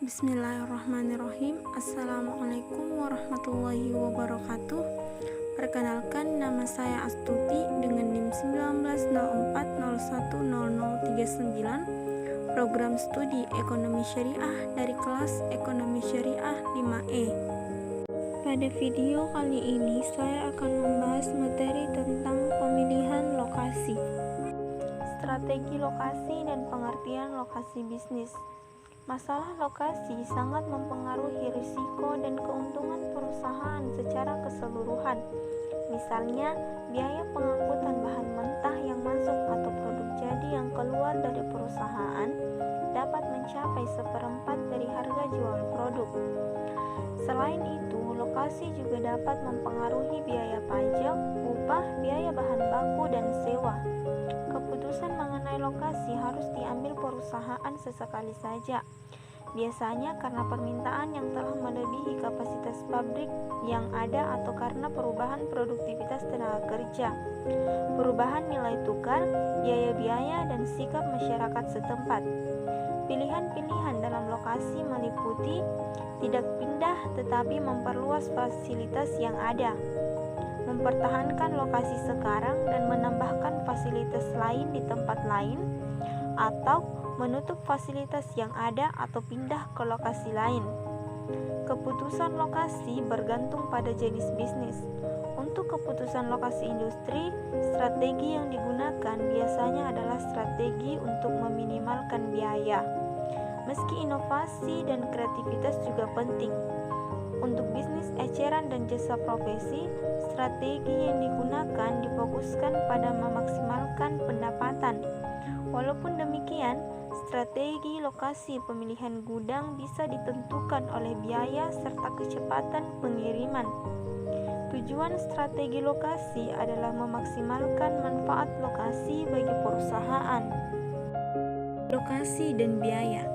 Bismillahirrahmanirrahim. Assalamualaikum warahmatullahi wabarakatuh. Perkenalkan, nama saya Astuti dengan NIM 1904010039, program studi Ekonomi Syariah dari kelas Ekonomi Syariah 5E. Pada video kali ini saya akan membahas materi tentang pemilihan lokasi, strategi lokasi dan pengertian lokasi bisnis. Masalah lokasi sangat mempengaruhi risiko dan keuntungan perusahaan secara keseluruhan. Misalnya, biaya pengangkutan bahan mentah yang masuk atau produk jadi yang keluar dari perusahaan dapat mencapai 1/4 dari harga jual produk. Selain itu, lokasi juga dapat mempengaruhi biaya pajak, upah, biaya bahan baku, dan sewa. Keputusan mengenai lokasi harus diambil perusahaan sesekali saja, biasanya karena permintaan yang telah melebihi kapasitas pabrik yang ada atau karena perubahan produktivitas tenaga kerja, perubahan nilai tukar, biaya-biaya, dan sikap masyarakat setempat. Pilihan-pilihan dalam lokasi meliputi tidak pindah tetapi memperluas fasilitas yang ada, mempertahankan lokasi sekarang dan menambahkan fasilitas lain di tempat lain, atau menutup fasilitas yang ada atau pindah ke lokasi lain. Keputusan lokasi bergantung pada jenis bisnis. Untuk keputusan lokasi industri, strategi yang digunakan biasanya adalah strategi untuk meminimalkan biaya. Meski inovasi dan kreativitas juga penting. Untuk bisnis eceran dan jasa profesi, strategi yang digunakan difokuskan pada memaksimalkan pendapatan. Walaupun demikian, strategi lokasi pemilihan gudang bisa ditentukan oleh biaya serta kecepatan pengiriman. Tujuan strategi lokasi adalah memaksimalkan manfaat lokasi bagi perusahaan. Lokasi dan biaya.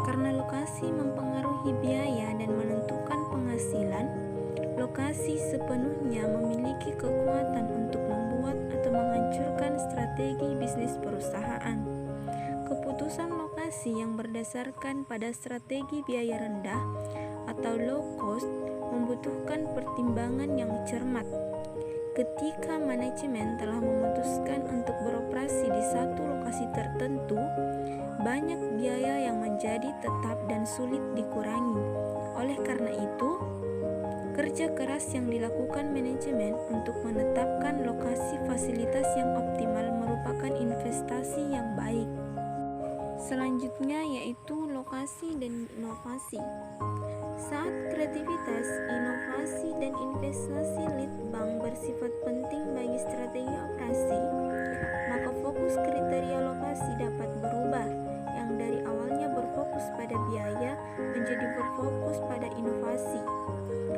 Karena lokasi mempengaruhi biaya dan menentukan penghasilan, lokasi sepenuhnya memiliki kekuatan untuk membuat atau menghancurkan strategi bisnis perusahaan. Keputusan lokasi yang berdasarkan pada strategi biaya rendah atau low cost membutuhkan pertimbangan yang cermat. Ketika manajemen telah memutuskan untuk beroperasi di satu lokasi tertentu, banyak biaya yang menjadi tetap dan sulit dikurangi. Oleh karena itu, kerja keras yang dilakukan manajemen untuk menetapkan lokasi fasilitas yang optimal merupakan investasi yang baik. Selanjutnya yaitu lokasi dan inovasi. Saat kreativitas, inovasi, dan investasi lead bank bersifat penting bagi strategi operasi, maka fokus kriteria lokasi dapat berubah, yang dari awalnya berfokus pada biaya menjadi berfokus pada inovasi.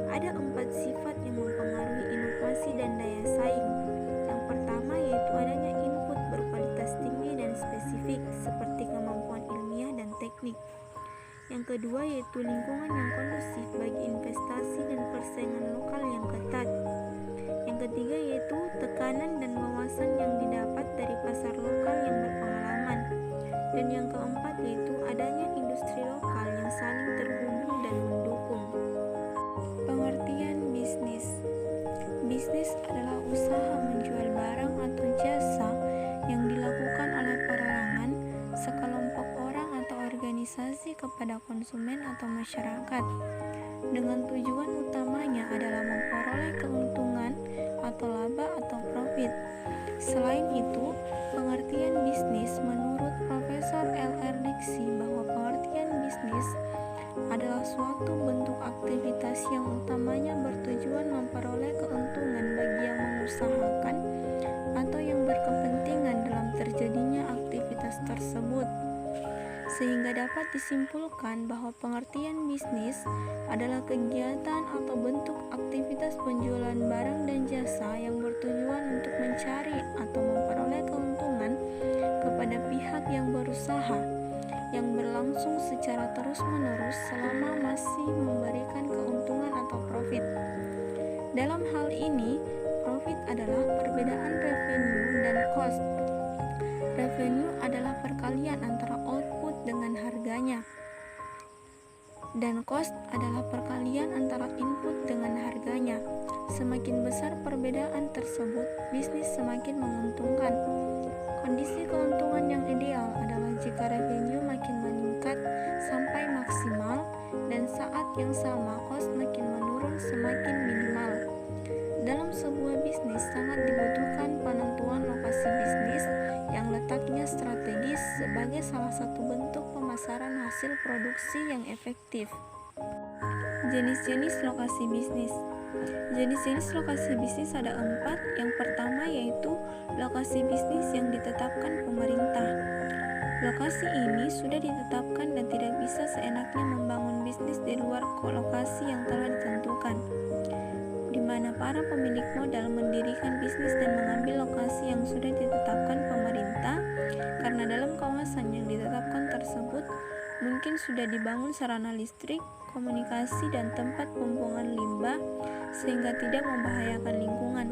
Ada 4 sifat yang mempengaruhi inovasi dan daya saing. Yang pertama yaitu adanya input berkualitas tinggi dan spesifik seperti kemampuan ilmiah dan teknik. Yang kedua yaitu lingkungan yang kondusif bagi investasi dan persaingan lokal yang ketat. Yang ketiga yaitu tekanan dan wawasan yang didapat dari pasar lokal yang berpengalaman. Dan yang keempat yaitu adanya industri lokal yang saling terhubung dan mendukung. Pengertian bisnis. Bisnis adalah usaha menjual barang atau jasa yang dilakukan oleh perorangan, sekelompok orang atau organisasi kepada konsumen atau masyarakat, dengan tujuan utamanya adalah memperoleh keuntungan atau laba atau profit. Selain itu, pengertian bisnis menurut Profesor L.R. Dixie bahwa pengertian bisnis adalah suatu bentuk aktivitas yang utamanya bertujuan memperoleh keuntungan bagi yang mengusahakan atau yang berkepentingan dalam terjadinya aktivitas tersebut. Sehingga dapat disimpulkan bahwa pengertian bisnis adalah kegiatan atau bentuk aktivitas penjualan barang dan jasa yang bertujuan untuk mencari atau memperoleh keuntungan kepada pihak yang berusaha, yang berlangsung secara terus-menerus selama masih memberikan keuntungan atau profit. Dalam hal ini, profit adalah perbedaan revenue dan cost. Revenue adalah perkalian antara output dengan harganya. Dan cost adalah perkalian antara input dengan harganya. Semakin besar perbedaan tersebut, bisnis semakin menguntungkan. Kondisi keuntungan yang ideal adalah jika revenue makin meningkat sampai maksimal dan saat yang sama cost makin menurun semakin minimal. Dalam sebuah bisnis sangat dibutuhkan penentuan lokasi bisnis yang letaknya strategis sebagai salah satu bentuk pemasaran hasil produksi yang efektif. Jenis-jenis lokasi bisnis. Jenis-jenis lokasi bisnis ada 4. Yang pertama yaitu lokasi bisnis yang ditetapkan pemerintah. Lokasi ini sudah ditetapkan dan tidak bisa seenaknya membangun bisnis di luar lokasi yang telah ditentukan, di mana para pemilik modal mendirikan bisnis dan mengambil lokasi yang sudah ditetapkan pemerintah, karena dalam kawasan yang ditetapkan tersebut mungkin sudah dibangun sarana listrik, komunikasi, dan tempat pembuangan limbah sehingga tidak membahayakan lingkungan.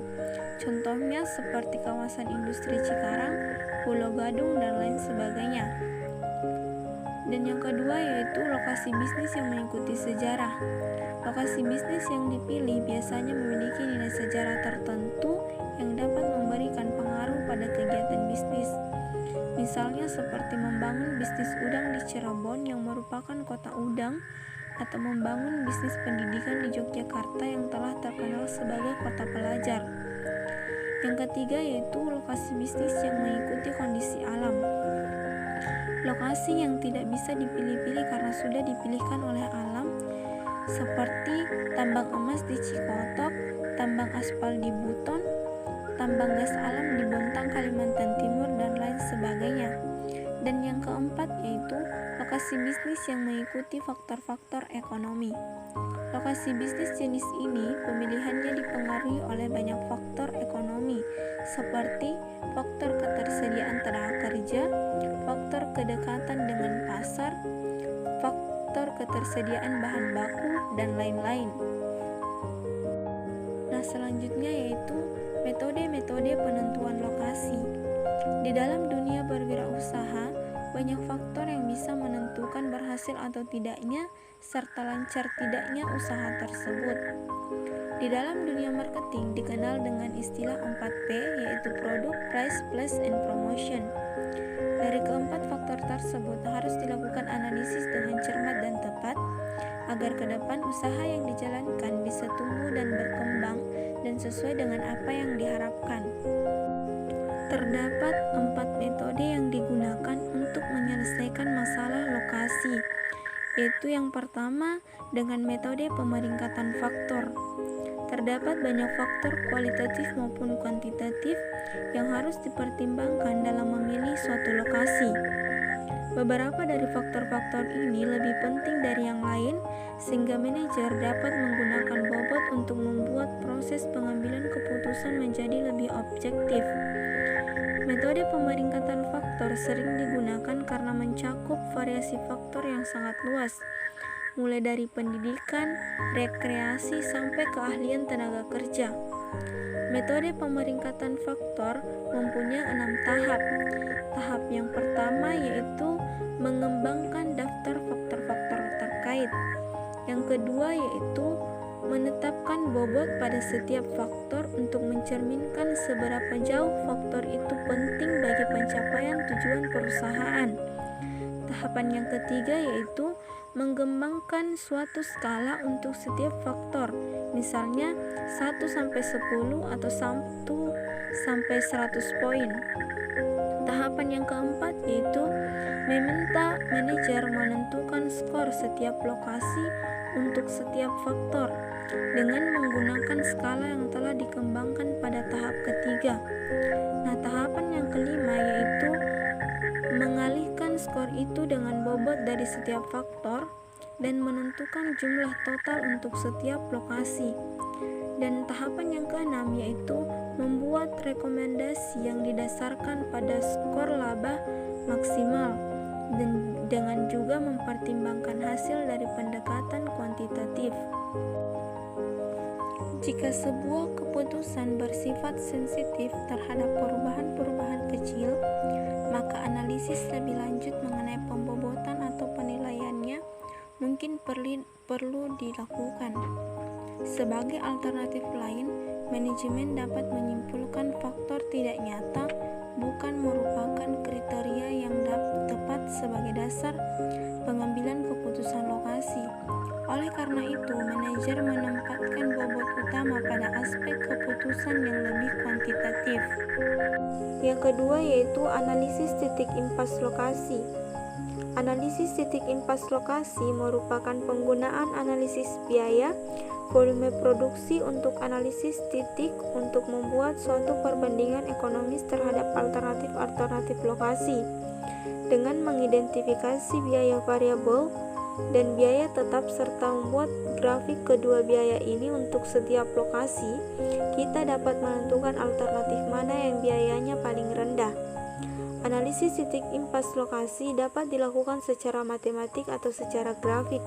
Contohnya seperti kawasan industri Cikarang, Pulau Gadung, dan lain sebagainya. Dan yang kedua yaitu lokasi bisnis yang mengikuti sejarah. Lokasi bisnis yang dipilih biasanya memiliki nilai sejarah tertentu yang dapat memberikan pengaruh pada kegiatan bisnis. Misalnya seperti membangun bisnis udang di Cirebon yang merupakan kota udang, atau membangun bisnis pendidikan di Yogyakarta yang telah terkenal sebagai kota pelajar. Yang ketiga yaitu lokasi bisnis yang mengikuti kondisi alam. Lokasi yang tidak bisa dipilih-pilih karena sudah dipilihkan oleh alam, seperti tambang emas di Cikotok, tambang aspal di Buton, tambang gas alam di Bontang, Kalimantan Timur, dan lain sebagainya. Dan yang keempat yaitu lokasi bisnis yang mengikuti faktor-faktor ekonomi. Lokasi bisnis jenis ini pemilihannya dipengaruhi oleh banyak faktor ekonomi seperti faktor ketersediaan tenaga kerja, faktor kedekatan dengan pasar, faktor ketersediaan bahan baku, dan lain-lain. Nah, selanjutnya yaitu metode-metode penentuan lokasi. Di dalam dunia berwirausaha, banyak faktor yang bisa menentukan berhasil atau tidaknya serta lancar tidaknya usaha tersebut. Di dalam dunia marketing dikenal dengan istilah 4P, yaitu produk, price, place, and promotion. Dari keempat faktor tersebut harus dilakukan analisis dengan cermat dan tepat agar ke depan usaha yang dijalankan bisa tumbuh dan berkembang dan sesuai dengan apa yang diharapkan. Terdapat 4 metode yang digunakan untuk menyelesaikan masalah lokasi, yaitu yang pertama dengan metode pemeringkatan faktor. Terdapat banyak faktor kualitatif maupun kuantitatif yang harus dipertimbangkan dalam memilih suatu lokasi. Beberapa dari faktor-faktor ini lebih penting dari yang lain sehingga manajer dapat menggunakan bobot untuk membuat proses pengambilan keputusan menjadi lebih objektif. Metode pemeringkatan faktor sering digunakan karena mencakup variasi faktor yang sangat luas, mulai dari pendidikan, rekreasi, sampai keahlian tenaga kerja. Metode pemeringkatan faktor mempunyai 6 tahap. Tahap yang pertama yaitu mengembangkan daftar faktor-faktor terkait. Yang kedua yaitu menetapkan bobot pada setiap faktor untuk mencerminkan seberapa jauh faktor itu penting bagi pencapaian tujuan perusahaan. Tahapan yang ketiga yaitu mengembangkan suatu skala untuk setiap faktor, misalnya 1 sampai 10 atau 1 sampai 100 poin. Tahapan yang keempat yaitu meminta manajer menentukan skor setiap lokasi untuk setiap faktor dengan menggunakan skala yang telah dikembangkan pada tahap ketiga. Nah, tahapan yang kelima yaitu mengalihkan skor itu dengan bobot dari setiap faktor dan menentukan jumlah total untuk setiap lokasi. Dan tahapan yang keenam yaitu membuat rekomendasi yang didasarkan pada skor laba maksimal dan dengan juga mempertimbangkan hasil dari pendekatan kuantitatif. Jika sebuah keputusan bersifat sensitif terhadap perubahan-perubahan kecil, maka analisis lebih lanjut mengenai pembobotan atau penilaiannya mungkin perlu dilakukan. Sebagai alternatif lain, manajemen dapat menyimpulkan faktor tidak nyata bukan merupakan kriteria yang tepat sebagai dasar pengambilan keputusan lokasi. Oleh karena itu, manajer menempatkan bobot utama pada aspek keputusan yang lebih kuantitatif. Yang kedua yaitu analisis titik impas lokasi. Analisis titik impas lokasi merupakan penggunaan analisis biaya, volume produksi untuk analisis titik untuk membuat suatu perbandingan ekonomis terhadap alternatif lokasi dengan mengidentifikasi biaya variabel dan biaya tetap serta membuat grafik kedua biaya ini untuk setiap lokasi. Kita dapat menentukan alternatif mana yang biayanya paling rendah. Analisis titik impas lokasi dapat dilakukan secara matematik atau secara grafik.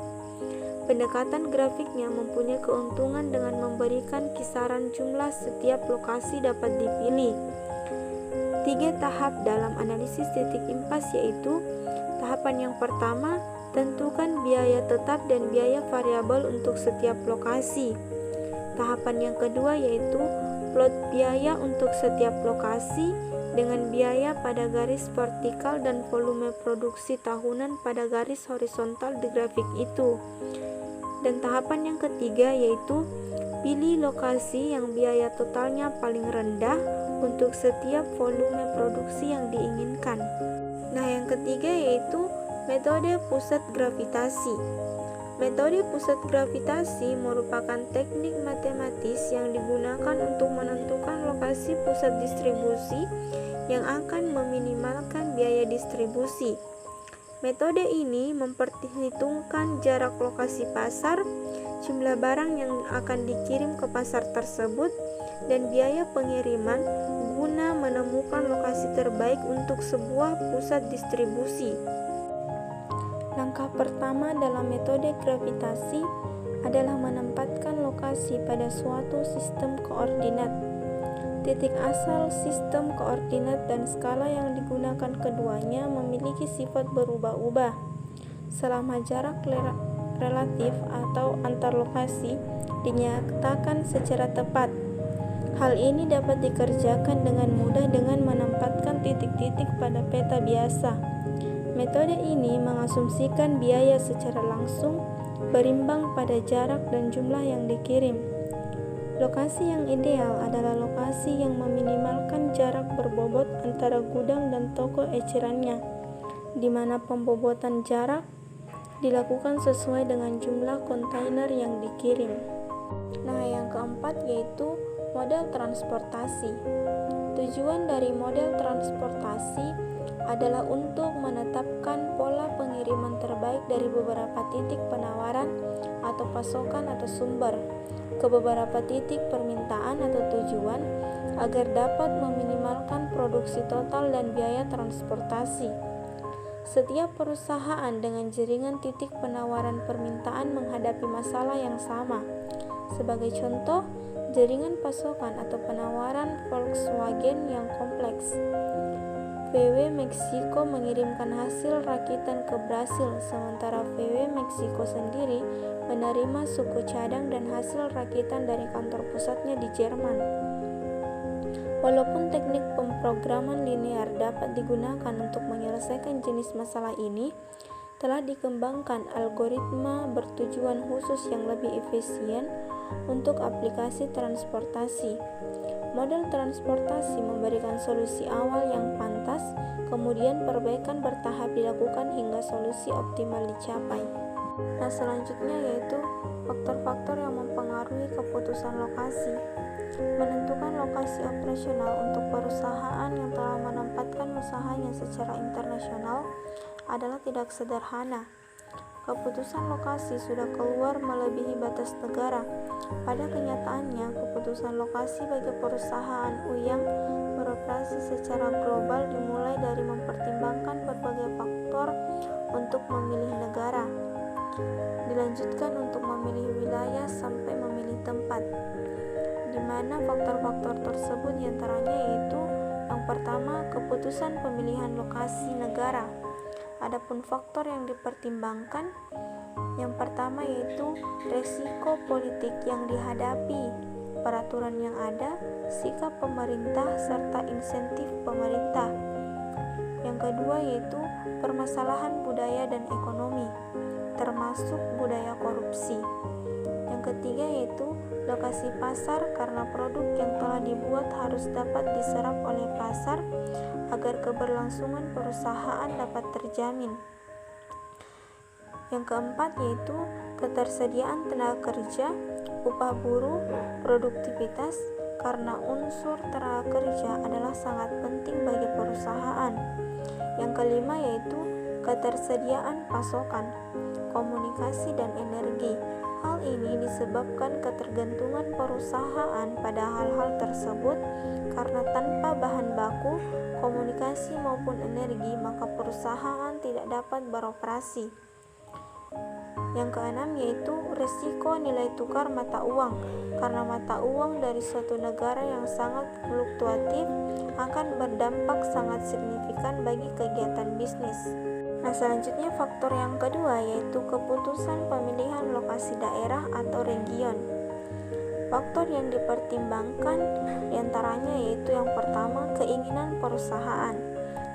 Pendekatan grafiknya mempunyai keuntungan dengan memberikan kisaran jumlah setiap lokasi dapat dipilih. 3 tahap dalam analisis titik impas yaitu: tahapan yang pertama, tentukan biaya tetap dan biaya variabel untuk setiap lokasi. Tahapan yang kedua yaitu plot biaya untuk setiap lokasi dengan biaya pada garis vertikal dan volume produksi tahunan pada garis horizontal di grafik itu. Dan tahapan yang ketiga yaitu pilih lokasi yang biaya totalnya paling rendah untuk setiap volume produksi yang diinginkan. Nah, yang ketiga yaitu metode pusat gravitasi. Metode pusat gravitasi merupakan teknik matematis yang digunakan untuk menentukan lokasi pusat distribusi yang akan meminimalkan biaya distribusi. Metode ini memperhitungkan jarak lokasi pasar, jumlah barang yang akan dikirim ke pasar tersebut, dan biaya pengiriman guna menemukan lokasi terbaik untuk sebuah pusat distribusi. Langkah pertama dalam metode gravitasi adalah menempatkan lokasi pada suatu sistem koordinat. Titik asal sistem koordinat dan skala yang digunakan keduanya memiliki sifat berubah-ubah selama jarak relatif atau antar lokasi dinyatakan secara tepat. Hal ini dapat dikerjakan dengan mudah dengan menempatkan titik-titik pada peta biasa. Metode ini mengasumsikan biaya secara langsung berimbang pada jarak dan jumlah yang dikirim. Lokasi yang ideal adalah lokasi yang meminimalkan jarak berbobot antara gudang dan toko ecerannya, di mana pembobotan jarak dilakukan sesuai dengan jumlah kontainer yang dikirim. Nah, yang keempat yaitu model transportasi. Tujuan dari model transportasi adalah untuk menetapkan pola pengiriman terbaik dari beberapa titik penawaran atau pasokan atau sumber ke beberapa titik permintaan atau tujuan agar dapat meminimalkan produksi total dan biaya transportasi. Setiap perusahaan dengan jaringan titik penawaran permintaan menghadapi masalah yang sama. Sebagai contoh, jaringan pasokan atau penawaran Volkswagen yang kompleks. VW Meksiko mengirimkan hasil rakitan ke Brasil, sementara VW Meksiko sendiri menerima suku cadang dan hasil rakitan dari kantor pusatnya di Jerman. Walaupun teknik pemrograman linear dapat digunakan untuk menyelesaikan jenis masalah ini, telah dikembangkan algoritma bertujuan khusus yang lebih efisien untuk aplikasi transportasi. Model transportasi memberikan solusi awal yang pantas, kemudian perbaikan bertahap dilakukan hingga solusi optimal dicapai. Nah, selanjutnya yaitu faktor-faktor yang mempengaruhi keputusan lokasi. Menentukan lokasi operasional untuk perusahaan yang telah menempatkan usahanya secara internasional adalah tidak sederhana. Keputusan lokasi sudah keluar melebihi batas negara. Pada kenyataannya, keputusan lokasi bagi perusahaan yang beroperasi secara global dimulai dari mempertimbangkan berbagai faktor untuk memilih negara, dilanjutkan untuk memilih wilayah sampai memilih tempat, di mana faktor-faktor tersebut diantaranya yaitu: yang pertama, keputusan pemilihan lokasi negara. Adapun faktor yang dipertimbangkan Yang pertama yaitu resiko politik yang dihadapi, peraturan yang ada, sikap pemerintah, serta insentif pemerintah. Yang kedua yaitu permasalahan budaya dan ekonomi, termasuk budaya korupsi. Yang ketiga yaitu lokasi pasar, karena produk yang telah dibuat harus dapat diserap oleh pasar agar keberlangsungan perusahaan dapat terjamin. Yang keempat yaitu ketersediaan tenaga kerja, upah buruh, produktivitas, karena unsur tenaga kerja adalah sangat penting bagi perusahaan. Yang kelima yaitu ketersediaan pasokan, komunikasi, dan energi. Hal ini disebabkan ketergantungan perusahaan pada hal-hal tersebut, karena tanpa bahan baku, komunikasi maupun energi, maka perusahaan tidak dapat beroperasi. Yang keenam yaitu risiko nilai tukar mata uang, karena mata uang dari suatu negara yang sangat fluktuatif akan berdampak sangat signifikan bagi kegiatan bisnis. Nah, selanjutnya faktor yang kedua yaitu keputusan pemilihan lokasi daerah atau region. Faktor yang dipertimbangkan diantaranya yaitu yang pertama keinginan perusahaan,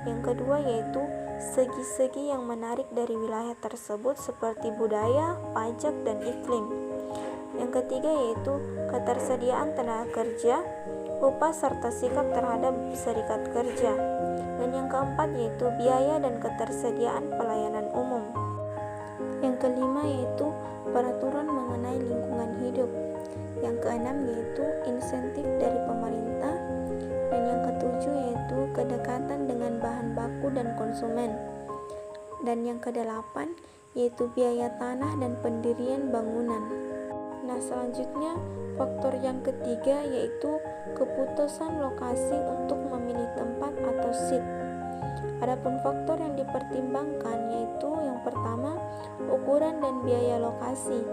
yang kedua yaitu segi-segi yang menarik dari wilayah tersebut seperti budaya, pajak, dan iklim. Yang ketiga yaitu ketersediaan tenaga kerja, upah, serta sikap terhadap serikat kerja. Dan yang keempat yaitu biaya dan ketersediaan pelayanan umum. Yang kelima yaitu peraturan mengenai lingkungan hidup. Yang keenam yaitu insentif dari pemerintah. Dan yang ketujuh yaitu kedekatan dengan bahan baku dan konsumen. Dan yang kedelapan yaitu biaya tanah dan pendirian bangunan. Nah, selanjutnya faktor yang ketiga yaitu keputusan lokasi untuk memilih tempat atau site. Adapun faktor yang dipertimbangkan yaitu yang pertama ukuran dan biaya lokasi.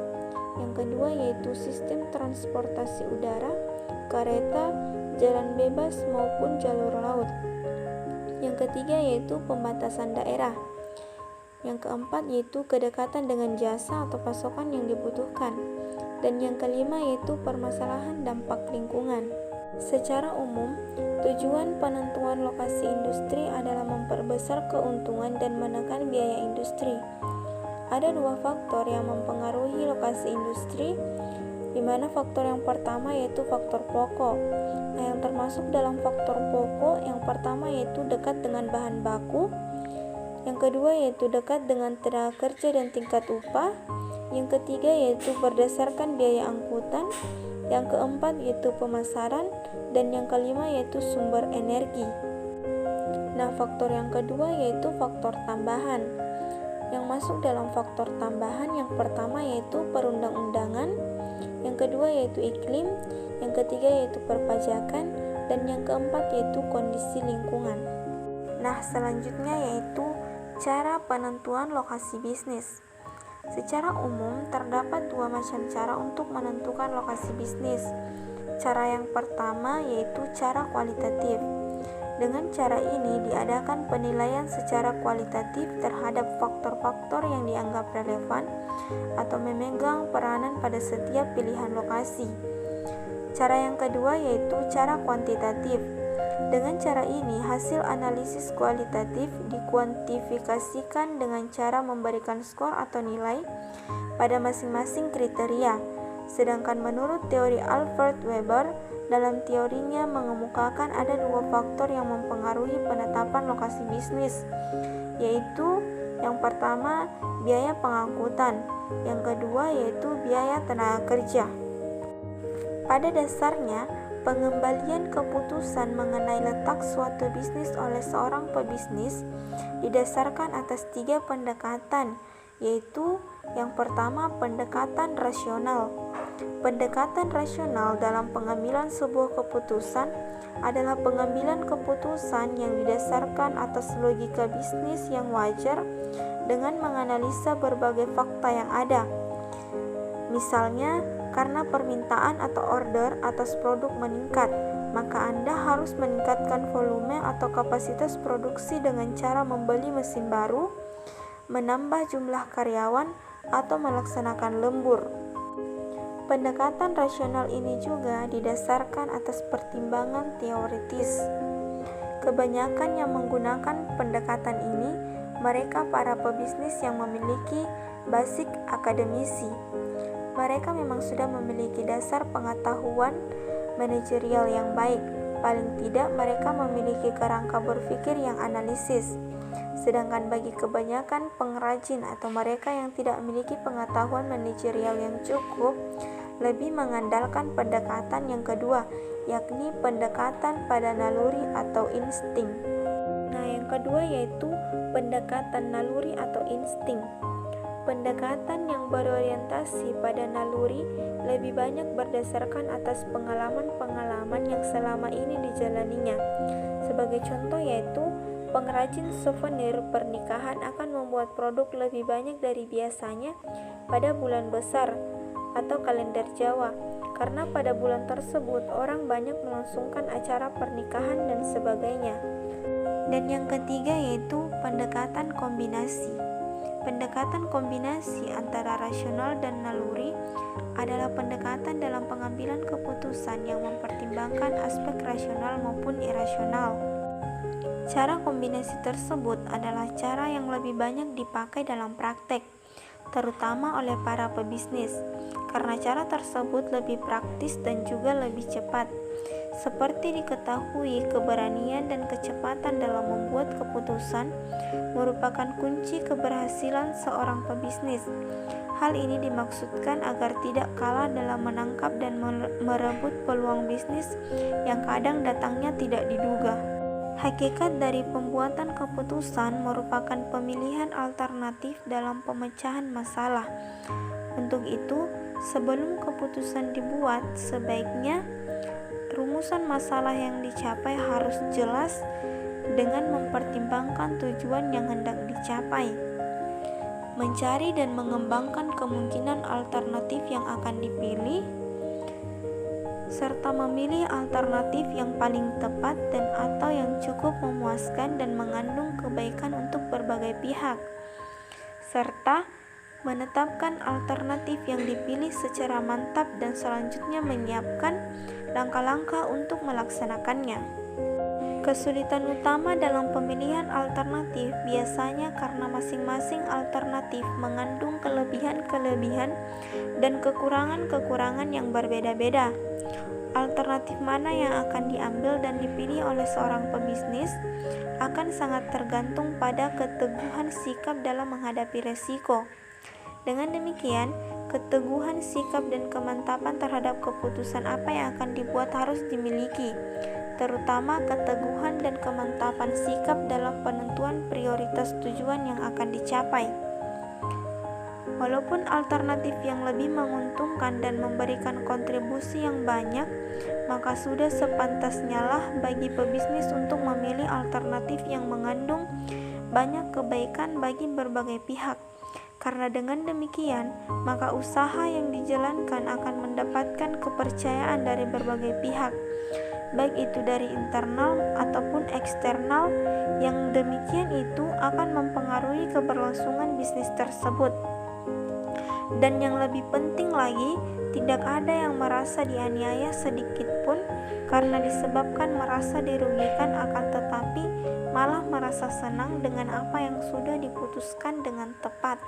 Yang kedua yaitu sistem transportasi udara, kereta, jalan bebas maupun jalur laut. Yang ketiga yaitu pembatasan daerah. Yang keempat yaitu kedekatan dengan jasa atau pasokan yang dibutuhkan. Dan yang kelima yaitu permasalahan dampak lingkungan. Secara umum, tujuan penentuan lokasi industri adalah memperbesar keuntungan dan menekan biaya industri. Ada dua faktor yang mempengaruhi lokasi industri, di mana faktor yang pertama yaitu faktor pokok. Nah, yang termasuk dalam faktor pokok yang pertama yaitu dekat dengan bahan baku, yang kedua yaitu dekat dengan tenaga kerja dan tingkat upah, yang ketiga yaitu berdasarkan biaya angkutan, yang keempat yaitu pemasaran, dan yang kelima yaitu sumber energi. Nah, faktor yang kedua yaitu faktor tambahan. Yang masuk dalam faktor tambahan yang pertama yaitu perundang-undangan, yang kedua yaitu iklim, yang ketiga yaitu perpajakan, dan yang keempat yaitu kondisi lingkungan. Nah, selanjutnya yaitu cara penentuan lokasi bisnis. Secara umum terdapat dua macam cara untuk menentukan lokasi bisnis. Cara yang pertama yaitu cara kualitatif. Dengan cara ini diadakan penilaian secara kualitatif terhadap faktor-faktor yang dianggap relevan atau memegang peranan pada setiap pilihan lokasi. Cara yang kedua yaitu cara kuantitatif. Dengan cara ini hasil analisis kualitatif dikuantifikasikan dengan cara memberikan skor atau nilai pada masing-masing kriteria. Sedangkan menurut teori Alfred Weber, dalam teorinya mengemukakan ada dua faktor yang mempengaruhi penetapan lokasi bisnis, yaitu yang pertama biaya pengangkutan, yang kedua yaitu biaya tenaga kerja. Pada dasarnya, pengembalian keputusan mengenai letak suatu bisnis oleh seorang pebisnis didasarkan atas tiga pendekatan, yaitu yang pertama pendekatan rasional. Pendekatan rasional dalam pengambilan sebuah keputusan adalah pengambilan keputusan yang didasarkan atas logika bisnis yang wajar dengan menganalisa berbagai fakta yang ada. Misalnya, karena permintaan atau order atas produk meningkat, maka Anda harus meningkatkan volume atau kapasitas produksi dengan cara membeli mesin baru, menambah jumlah karyawan, atau melaksanakan lembur. Pendekatan rasional ini juga didasarkan atas pertimbangan teoritis. Kebanyakan yang menggunakan pendekatan ini mereka para pebisnis yang memiliki basic akademisi. Mereka memang sudah memiliki dasar pengetahuan manajerial yang baik. Paling tidak mereka memiliki kerangka berpikir yang analisis. Sedangkan bagi kebanyakan pengrajin atau mereka yang tidak memiliki pengetahuan manajerial yang cukup, lebih mengandalkan pendekatan yang kedua, yakni pendekatan pada naluri atau insting. Nah, yang kedua yaitu pendekatan naluri atau insting. Pendekatan yang berorientasi pada naluri lebih banyak berdasarkan atas pengalaman-pengalaman yang selama ini dijalaninya. Sebagai contoh yaitu pengrajin souvenir pernikahan akan membuat produk lebih banyak dari biasanya pada bulan besar atau kalender Jawa, karena pada bulan tersebut orang banyak melangsungkan acara pernikahan dan sebagainya. Dan yang ketiga yaitu pendekatan kombinasi. Pendekatan kombinasi antara rasional dan naluri adalah pendekatan dalam pengambilan keputusan yang mempertimbangkan aspek rasional maupun irasional. Cara kombinasi tersebut adalah cara yang lebih banyak dipakai dalam praktek, terutama oleh para pebisnis, karena cara tersebut lebih praktis dan juga lebih cepat. Seperti diketahui, keberanian dan kecepatan dalam membuat keputusan merupakan kunci keberhasilan seorang pebisnis. Hal ini dimaksudkan agar tidak kalah dalam menangkap dan merebut peluang bisnis yang kadang datangnya tidak diduga. Hakikat dari pembuatan keputusan merupakan pemilihan alternatif dalam pemecahan masalah. Untuk itu, sebelum keputusan dibuat, sebaiknya rumusan masalah yang dicapai harus jelas dengan mempertimbangkan tujuan yang hendak dicapai. Mencari dan mengembangkan kemungkinan alternatif yang akan dipilih, serta memilih alternatif yang paling tepat dan atau yang cukup memuaskan dan mengandung kebaikan untuk berbagai pihak, serta menetapkan alternatif yang dipilih secara mantap dan selanjutnya menyiapkan langkah-langkah untuk melaksanakannya. Kesulitan utama dalam pemilihan alternatif biasanya karena masing-masing alternatif mengandung kelebihan-kelebihan dan kekurangan-kekurangan yang berbeda-beda. Alternatif mana yang akan diambil dan dipilih oleh seorang pebisnis akan sangat tergantung pada keteguhan sikap dalam menghadapi resiko. Dengan demikian, keteguhan sikap dan kemantapan terhadap keputusan apa yang akan dibuat harus dimiliki, terutama keteguhan dan kemantapan sikap dalam penentuan prioritas tujuan yang akan dicapai. Walaupun alternatif yang lebih menguntungkan dan memberikan kontribusi yang banyak, maka sudah sepantasnya lah bagi pebisnis untuk memilih alternatif yang mengandung banyak kebaikan bagi berbagai pihak. Karena dengan demikian, maka usaha yang dijalankan akan mendapatkan kepercayaan dari berbagai pihak, baik itu dari internal ataupun eksternal, yang demikian itu akan mempengaruhi keberlangsungan bisnis tersebut. Dan yang lebih penting lagi, tidak ada yang merasa dianiaya sedikit pun karena disebabkan merasa dirugikan, akan tetapi malah merasa senang dengan apa yang sudah diputuskan dengan tepat.